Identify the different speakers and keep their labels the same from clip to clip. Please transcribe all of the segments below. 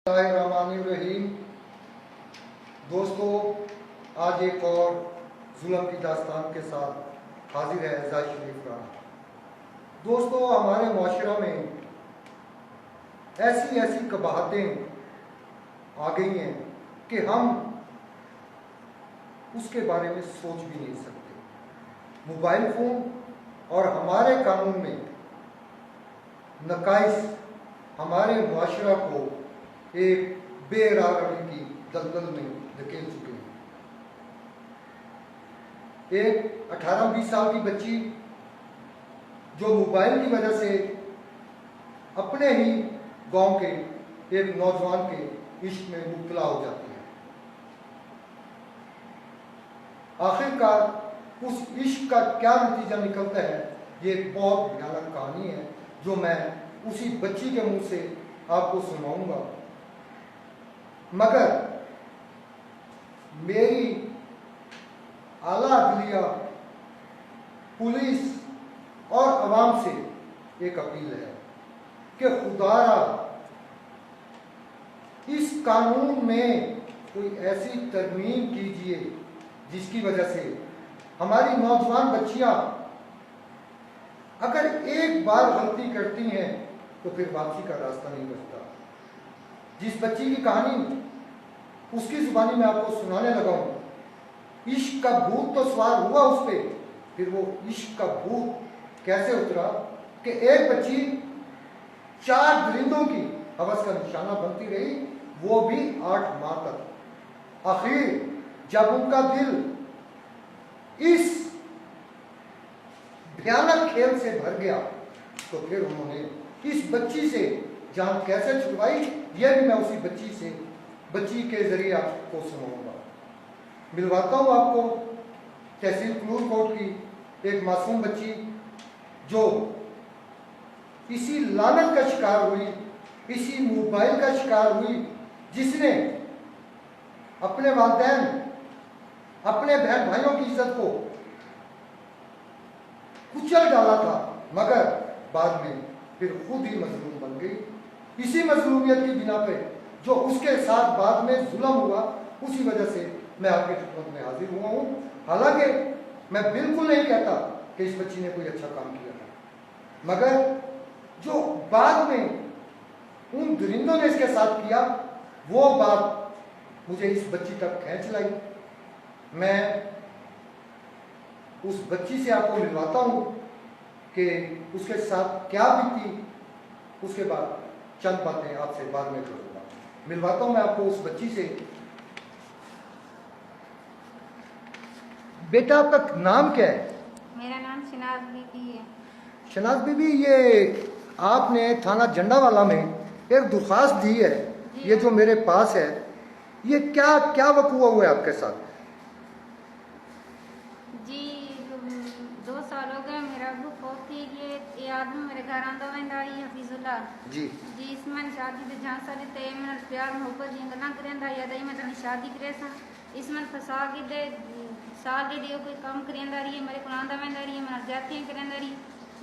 Speaker 1: बिस्मिल्लाहिर्रहमानिर्रहीम। दोस्तों, आज एक और जुल्म की दास्तान के साथ हाजिर है एजाज शरीफ राना। दोस्तों, हमारे मुआशरा में ऐसी ऐसी कबाहतें आ गई हैं कि हम उसके बारे में सोच भी नहीं सकते। मोबाइल फ़ोन और हमारे कानून में नकाइस हमारे मुआशरा को एक बेरागड़ी की दलदल में धकेल चुके हैं। एक 18-20 साल की बच्ची जो मोबाइल की वजह से अपने ही गांव के एक नौजवान के इश्क में मुब्तला हो जाती है। आखिरकार उस इश्क का क्या नतीजा निकलता है, ये एक बहुत भयानक कहानी है जो मैं उसी बच्ची के मुंह से आपको सुनाऊंगा। मगर मेरी आला अदलिया, पुलिस और अवाम से एक अपील है कि खुदारा इस कानून में कोई ऐसी तरमीम कीजिए जिसकी वजह से हमारी नौजवान बच्चियां अगर एक बार गलती करती हैं तो फिर वापसी का रास्ता नहीं बचता। जिस बच्ची की कहानी उसकी जुबानी में आपको सुनाने लगा हूं, इश्क का भूत तो सवार हुआ उस पर, फिर वो इश्क का भूत कैसे उतरा कि एक बच्ची 4 दरिंदों की हवस का निशाना बनती रही, वो भी 8 माह तक। आखिर जब उनका दिल इस भयानक खेल से भर गया तो फिर उन्होंने इस बच्ची से जान कैसे छुड़वाई, यह भी मैं उसी बच्ची के जरिए आपको सुनाऊंगा। मिलवाता हूं आपको तहसील क्लूर कोट की एक मासूम बच्ची जो इसी लानत का शिकार हुई, इसी मोबाइल का शिकार हुई, जिसने अपने वालिदैन, अपने बहन भाइयों की इज्जत को कुचल डाला था, मगर बाद में फिर खुद ही मजलूम बन गई। इसी मजलूमियत की बिना पे जो उसके साथ बाद में जुल्म हुआ, उसी वजह से मैं आपकी खिदमत में हाजिर हुआ हूं। हालांकि मैं बिल्कुल नहीं कहता कि इस बच्ची ने कोई अच्छा काम किया था, मगर जो बाद में उन दरिंदों ने इसके साथ किया, वो बात मुझे इस बच्ची तक खींच लाई। मैं उस बच्ची से आपको मिलवाता हूं कि उसके साथ क्या बीती, उसके बाद चंद बातें आपसे बाद में करूंगा। मिलवाता हूं मैं आपको उस बच्ची से। बेटा, आपका नाम क्या है?
Speaker 2: मेरा नाम शनाज बीबी है।
Speaker 1: शनाज बीबी, ये आपने थाना जंडावाला में एक दरख्वास्त दी है, ये जो मेरे पास है, ये क्या क्या वकूआ हुआ है आपके साथ?
Speaker 2: जी 2 साल हो गए मेरा अबू पोती ये आदमी मेरे घर आंदा वेंदा आई हफीजुल्ला
Speaker 1: जी
Speaker 2: जी इसमें शादी ते झांसा देते मैं प्यार मोहब्बत दी गल्लां करेंदा या दई मैं तनी शादी करे सा इसमें फसा के दे साल दे दियो कोई काम करेंदा रही मेरे को आंदा वेंदा रही मैं जाती करेंदा रही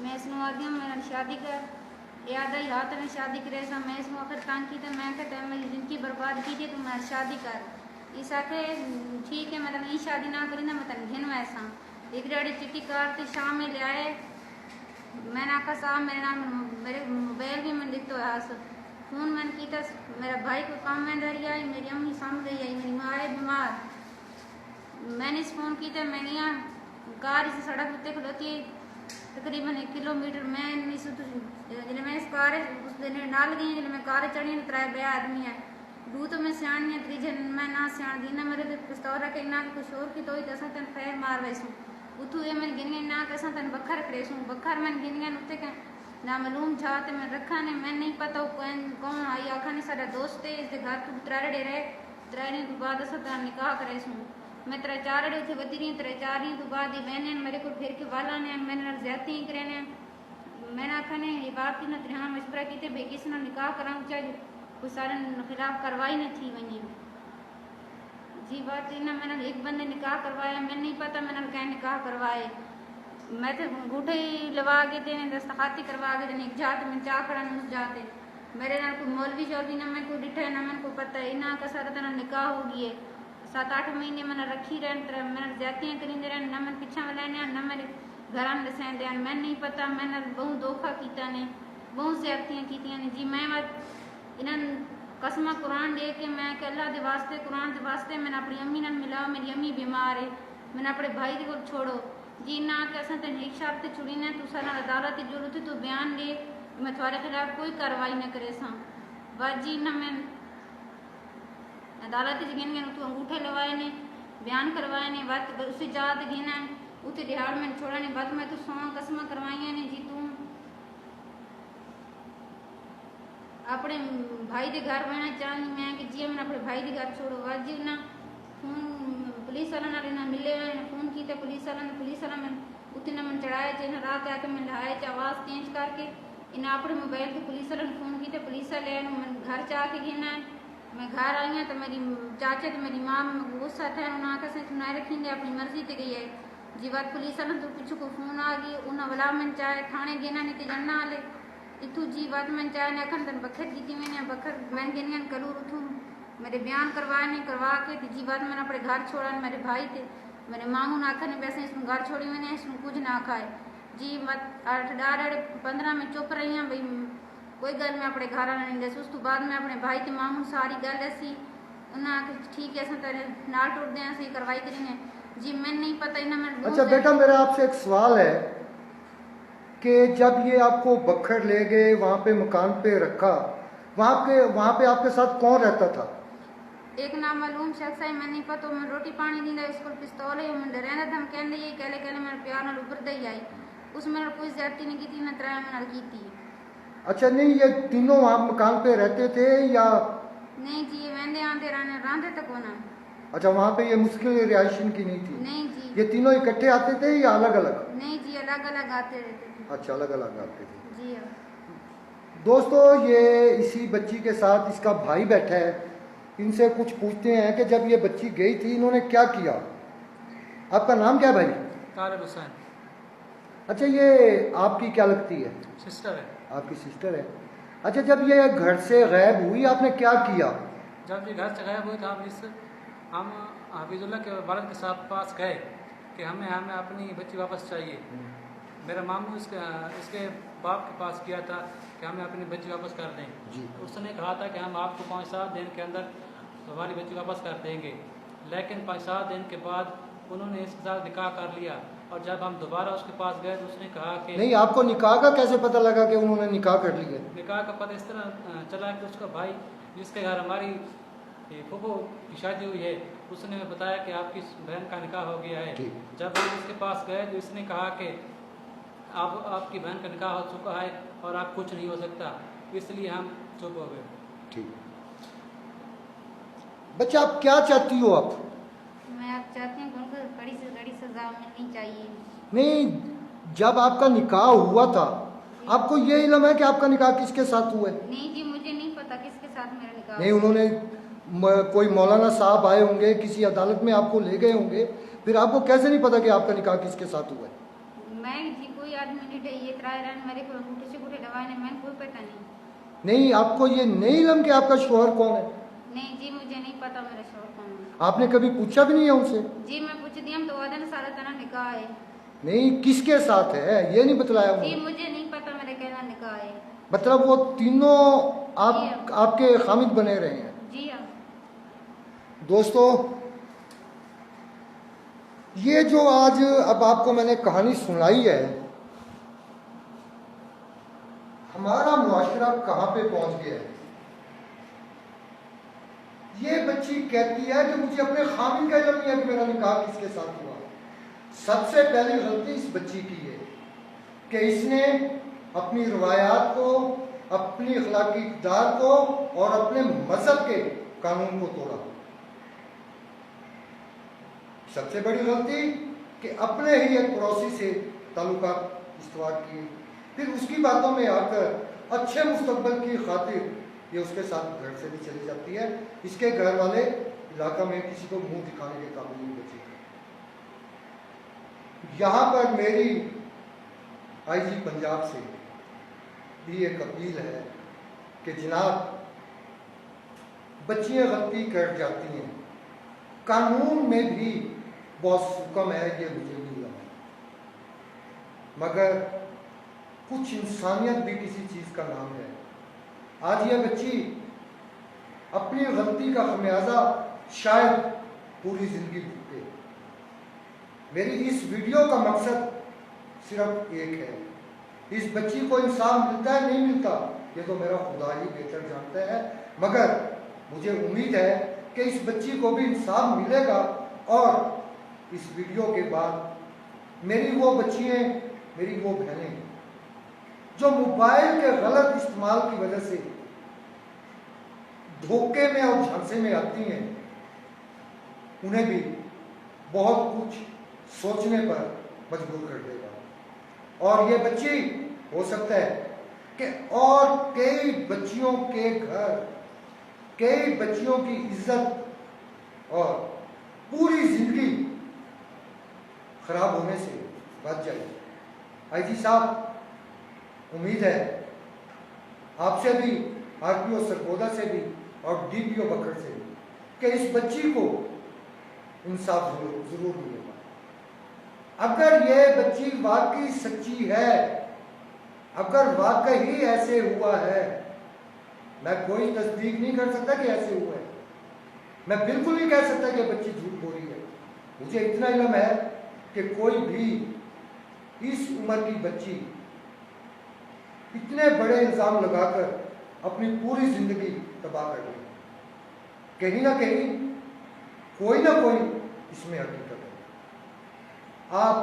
Speaker 2: मैं इसनु आदमी मैं शादी कर याद आई हाथ में शादी करे सा मैं इसमें आखिर तंग की तो मैं कहता मेरी जिंदगी बर्बाद की थी तो मैं शादी कर इस आखे ठीक है मैं तनी शादी ना करी ना मैं तनी घिन वैसा एक डेढ़ी चिट्ठी कार थी शाम में ले आए। मैंने आखा साहब मेरे नाम मेरे मोबाइल भी मैंने दिखता है फोन मैंने की था मेरा भाई को काम में धरी आई मेरी अम्मी सामने गई आई मेरी माँ है बीमार। मैंने इस फोन की था मैंने यहाँ कार से सड़क उत्ते खलोती तकरीबन 1 किलोमीटर मैं जिले मैं इस कार उस दिन नाल गई जिले मैं कार चढ़ी 3 बे आदमी है 2 तो मैं सियाणी है 3 मैं ना सियाण दी ना मेरे पिस्तौल रखे ना कुछ और की तो ही दसा तेन फैर मार वैसू उतू ये मैंने गिन ना कैसा तेन बखर खड़ेसू बखर मैंने गिन उत्ते के ना मालूम जाते मैं रखा ने मैं नहीं पता कौन आई आखा ने सारा दोस्त है इसके घर तू 3 रहे 3 दिन बाद असा तेन निकाह करेसू मैं 3-4 रे उथे वधी रही 3-4 दिन तो बाद ही बहने मेरे को फिर के वाला ने मैंने ज्यादा ही करे ने मैंने आखा ने ये बात की ना ध्यान मशवरा की थे बेकिस ना निकाह कराऊं चाहिए कोई सारे खिलाफ कार्रवाई न थी वही जी बात ना मैंने एक बंदे निकाह करवाया मैं नहीं पता मैंने क्या निकाह करवाए मैं तो अंगूठे ही लगा के देने दस्तखाती करवा के देने एक जाते में चाकड़ा में जाते मेरे नाल कोई मौलवी शौलवी ना मैं कोई डिठा है ना मैं को पता है इना का सारा तना निकाह हो गई है 7-8 महीने मैंने रखी रहन तर मैंने ज्यादतियां करिंदे रहन ना मैं पीछा वलाने ना मेरे घरान दसेंदे हैं मैं नहीं पता मैंने बहुत धोखा कीता ने बहुत ज्यादतियां कीतियां ने जी मैं इन्हन कसमा कुरान दे के मैं कि अल्लाह दे वास्ते कुरान दे वास्ते मैंने अपनी अम्मी नाल मिलाओ मेरी अम्मी बीमार है मैंने अपने भाई को छोड़ो जी ना कि असां ते एक शर्त छुड़ी ने तुसा नाल अदालत की जरूरत है तू बयान दे मैं तुम्हारे खिलाफ कोई कार्रवाई न करे सा बस जी ना मैं अदालत गिन गए तू अंगूठे लवाए ने बयान करवाए ने बात उसी जात गिना उते दिहाड़ में छोड़ा ने बात मैं तो 100 कसमा करवाई ने जी तू अपने भाई के घर रहना चाहनी मैं कि जी मैंने अपने भाई के घर छोड़ो वाजी ना फोन पुलिस वाला ना मिले फोन की तो पुलिस वाला मैं उतने मन चढ़ाया चाहे रात आके मैं लहाए आवाज़ चेंज करके इन अपने मोबाइल के पुलिस वाले फोन की तो पुलिस वाले मैं घर से आके गिना मैं घर आई हूँ तो मेरी चाचा तो मेरी माँ गुस्सा था उन्हें आके से सुनाए रखेंगे अपनी मर्जी से गई है जी बात पुलिस वालों तो पीछे को फोन आ गई उन्हें वाला मैं चाहे थाने गिना नहीं तो जानना वाले इतू जी बात मैं चाहे ने अखन तन बखर की मैंने बखर मैं गिन करूँ उठूँ मेरे बयान करवाए नहीं करवा के जी बात मैंने अपने घर छोड़ा मेरे भाई थे मेरे मामू ना आखा नहीं वैसे इसमें घर छोड़ी मैंने इसमें कुछ ना खाए जी मत 8-15 में चुप रही हैं भाई कोई गल मैं अपने घर आने नहीं दस उस तो बाद में अपने भाई के मामू सारी गल ऐसी उन्हें आके ठीक है असं तेरे नाल टूट दें ऐसी कार्रवाई करेंगे जी मैं नहीं पता इन्हें मैं
Speaker 1: अच्छा बेटा मेरा आपसे एक सवाल है कि जब ये आपको बखर ले गए वहाँ पे मकान पे रखा वहाँ पे आपके साथ कौन रहता था?
Speaker 2: एक नामालूम शख्स है मैं नहीं पता मैं रोटी पानी दी स्कूल पिस्तौल है मैं डरना था हम कहने ये कहले मेरे प्यार नाल उभर दई आई उस मेरे कोई ज्यादती नहीं की थी ना तराया में नाल की थी।
Speaker 1: अच्छा नहीं ये तीनों वहाँ मकान पे रहते थे या
Speaker 2: नहीं जी ये वेंदे आंदे रांधे तक होना।
Speaker 1: अच्छा वहाँ पे ये मुश्किल रिहाइश की नहीं थी?
Speaker 2: नहीं जी।
Speaker 1: ये तीनों इकट्ठे आते थे या अलग अलग?
Speaker 2: नहीं जी अलग अलग आते रहते थे।
Speaker 1: अच्छा अलग अलग आते थे
Speaker 2: जी।
Speaker 1: दोस्तों ये इसी बच्ची के साथ इसका भाई बैठा है, इनसे कुछ पूछते हैं कि जब ये बच्ची गई थी इन्होंने क्या किया। आपका नाम क्या है भाई?
Speaker 3: तारिब हुसैन।
Speaker 1: अच्छा ये आपकी क्या लगती है?
Speaker 3: सिस्टर है।
Speaker 1: आपकी सिस्टर है। अच्छा जब ये घर से गायब हुई आपने क्या किया?
Speaker 3: जब ये घर से गायब हुई तो हम हफीजुल्लाह के वालिद के साथ पास गए कि हमें अपनी बच्ची वापस चाहिए। मेरा मामू इसके बाप के पास किया था कि हमें अपनी बच्ची वापस कर दें जी। उसने कहा था कि हम आपको 5-7 दिन के अंदर हमारी बच्ची वापस कर देंगे, लेकिन 5-7 दिन के बाद उन्होंने इसके साथ निकाह कर लिया और जब हम दोबारा उसके पास गए तो उसने कहा कि
Speaker 1: नहीं आपको निकाह का कैसे पता लगा कि उन्होंने निकाह कर लिया?
Speaker 3: निकाह का पता इस तरह चला कि उसका भाई जिसके घर हमारी फूफो की शादी हुई है उसने बताया कि आपकी बहन का निकाह हो गया है। जब हम इसके पास गए तो इसने कहा कि आपकी बहन का निकाह हो चुका है और आप कुछ नहीं हो सकता, इसलिए हम चुप हो गए।
Speaker 1: ठीक बच्चा आप क्या चाहती हो? आप
Speaker 2: मैं आप चाहती हूँ उनको कड़ी से कड़ी सजा मिलनी चाहिए।
Speaker 1: नहीं जब आपका निकाह हुआ था आपको ये इल्म है कि आपका निकाह किसके साथ हुआ है?
Speaker 2: नहीं जी मुझे नहीं पता किसके साथ मेरा निकाह।
Speaker 1: नहीं उन्होंने कोई मौलाना साहब आए होंगे, किसी अदालत में आपको ले गए होंगे, फिर आपको कैसे नहीं पता कि आपका निकाह किसके साथ हुआ है?
Speaker 2: मैं जी कोई आदमी नहीं थे ये त्राय रहन मेरे को अंगूठे से अंगूठे दबाने मैं कोई पता नहीं।
Speaker 1: नहीं आपको ये नहीं इल्म कि आपका शोहर कौन है?
Speaker 2: नहीं जी मुझे नहीं पता मेरा शोहर कौन है।
Speaker 1: आपने कभी पूछा भी नहीं है उनसे?
Speaker 2: जी मैं पूछ दिया तो वादन सारा तना निकाह है।
Speaker 1: नहीं किसके साथ है ये नहीं बतलाया
Speaker 2: जी
Speaker 1: उन्होंने?
Speaker 2: मुझे नहीं पता मेरे कहना निकाह है।
Speaker 1: मतलब वो तीनों आपके खामिद बने रहे हैं?
Speaker 2: जी हाँ।
Speaker 1: दोस्तों ये जो आज अब आपको मैंने कहानी सुनाई है, हमारा मुआशरा कहाँ पे पहुंच गया है। ये बच्ची कहती है कि मुझे अपने खामिद का इल्म नहीं है कि मेरा निकाह किसके साथ हुआ। सबसे पहली गलती इस बच्ची की है कि इसने अपनी रवायात को, अपनी अखलाकी इक़्तिदार को और अपने मजहब के कानून को तोड़ा। सबसे बड़ी गलती कि अपने ही एक पड़ोसी से ताल्लुकात इस्तवार किए, फिर उसकी बातों में आकर अच्छे मुस्तकबिल की खातिर ये उसके साथ घर से भी चली जाती है। इसके घर वाले इलाका में किसी को मुंह दिखाने के काबिल नहीं बचे। यहाँ पर मेरी आईजी पंजाब से भी एक अपील है कि जनाब बच्चियां गलती कर जाती हैं, कानून में भी बहुत हुक्म है, ये मुझे नहीं लगा, मगर कुछ इंसानियत भी किसी चीज़ का नाम है। आज ये बच्ची अपनी गलती का खमियाजा शायद पूरी जिंदगी भुगते। मेरी इस वीडियो का मकसद सिर्फ एक है, इस बच्ची को इंसाफ मिलता है नहीं मिलता ये तो मेरा खुदा ही बेहतर जानता है, मगर मुझे उम्मीद है कि इस बच्ची को भी इंसाफ मिलेगा। और इस वीडियो के बाद मेरी वो बच्चियाँ, मेरी वो बहनें जो मोबाइल के गलत इस्तेमाल की वजह से धोखे में और झांसे में आती हैं, उन्हें भी बहुत कुछ सोचने पर मजबूर कर देगा। और ये बच्ची हो सकता है कि और कई बच्चियों के घर, कई बच्चियों की इज्जत और पूरी जिंदगी खराब होने से बच जाए। आईजी साहब, उम्मीद है आपसे भी, आरपीओ सरगोदा से भी और डीपीओ बकर से भी कि इस बच्ची को इंसाफ जरूर मिलेगा। अगर ये बच्ची वाकई सच्ची है, अगर वाकई ऐसे हुआ है, मैं कोई तस्दीक नहीं कर सकता कि ऐसे हुआ है, मैं बिल्कुल नहीं कह सकता कि बच्ची झूठ बोल रही है। मुझे इतना इल्म है कि कोई भी इस उम्र की बच्ची इतने बड़े इल्जाम लगाकर अपनी पूरी जिंदगी तबाह कर दी, कहीं ना कहीं कोई ना कोई इसमें हकीकत है। आप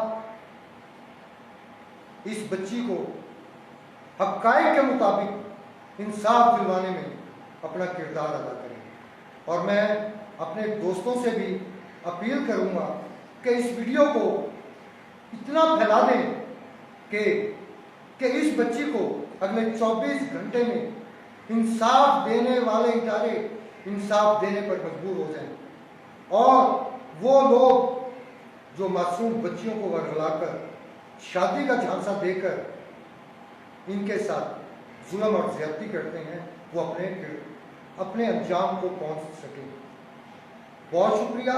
Speaker 1: इस बच्ची को हक़ाइक़ के मुताबिक इंसाफ दिलवाने में अपना किरदार अदा करें। और मैं अपने दोस्तों से भी अपील करूंगा कि इस वीडियो को इतना फैला दें कि इस बच्ची को अगले 24 घंटे में इंसाफ देने वाले इदारे इंसाफ देने पर मजबूर हो जाएं। और वो लोग जो मासूम बच्चियों को वर्गलाकर शादी का झांसा देकर इनके साथ जुल्म और ज़्यादती करते हैं, वो अपने अंजाम को पहुंच सके। बहुत शुक्रिया।